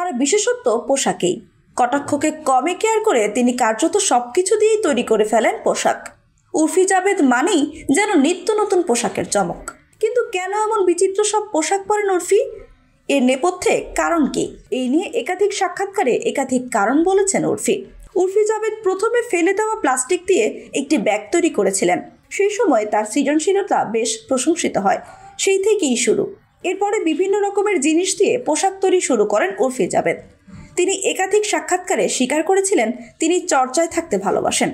তার বিশেষত্ব পোশাকেই। কটাক্ষকে কমে কেয়ার করে তিনি কার্যত সবকিছু দিয়েই তৈরি করে ফেলেন পোশাক। উর্ফি জাভেদ মানেই যেন নিত্য নতুন পোশাকের চমক। কিন্তু কেন এমন বিচিত্র সব পোশাক পরেন উর্ফি? এর নেপথ্যে কারণ কি? এই নিয়ে একাধিক সাক্ষাৎকারে একাধিক কারণ বলেছেন উর্ফি। উর্ফি জাভেদ প্রথমে ফেলে দেওয়া প্লাস্টিক দিয়ে একটি ব্যাগ তৈরি করেছিলেন। সেই সময় তার সৃজনশীলতা বেশ প্রশংসিত হয়, সেই থেকেই শুরু। এরপরে বিভিন্ন রকমের জিনিস দিয়ে পোশাক তৈরি শুরু করেন উর্ফি জাভেদ। তিনি একাধিক সাক্ষাৎকারে স্বীকার করেছিলেন তিনি চর্চায় থাকতে ভালোবাসেন।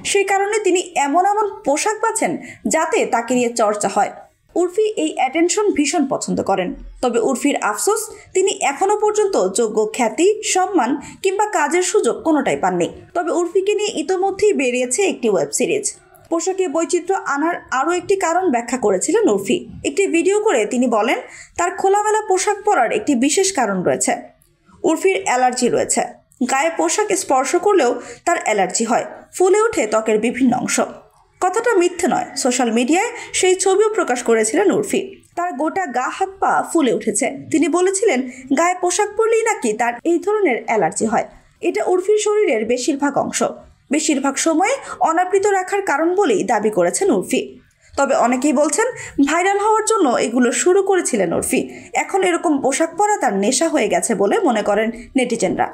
সেই কারণে তিনি এমন পোশাক বাছেন যাতে তাকে নিয়ে চর্চা হয়। উর্ফি এই অ্যাটেনশন ভীষণ পছন্দ করেন। তবে উর্ফির আফসোস, তিনি এখনো পর্যন্ত যোগ্য খ্যাতি, সম্মান কিংবা কাজের সুযোগ কোনোটাই পাননি। তবে উর্ফিকে নিয়ে ইতোমধ্যেই বেরিয়েছে একটি ওয়েব সিরিজ। পোশাকে বৈচিত্র্য আনার আরও একটি কারণ ব্যাখ্যা করেছিলেন উর্ফি। একটি ভিডিও করে তিনি বলেন তার খোলামেলা পোশাক পরার একটি বিশেষ কারণ রয়েছে। উর্ফির অ্যালার্জি রয়েছে। গায়ে পোশাক স্পর্শ করলেও তার অ্যালার্জি হয়, ফুলে ওঠে ত্বকের বিভিন্ন অংশ। কথাটা মিথ্যে নয়, সোশ্যাল মিডিয়ায় সেই ছবিও প্রকাশ করেছিলেন উর্ফি। তার গোটা গা হাত পা ফুলে উঠেছে। তিনি বলেছিলেন গায়ে পোশাক পরলেই নাকি তার এই ধরনের অ্যালার্জি হয়। এটা উর্ফির শরীরের বেশিরভাগ অংশ বেশিরভাগ সময়ে অনাবৃত রাখার কারণ বলেই দাবি করেছেন উর্ফি। তবে অনেকেই বলছেন ভাইরাল হওয়ার জন্য এগুলো শুরু করেছিলেন উর্ফি। এখন এরকম পোশাক পরা তার নেশা হয়ে গেছে বলে মনে করেন নেটিজেনরা।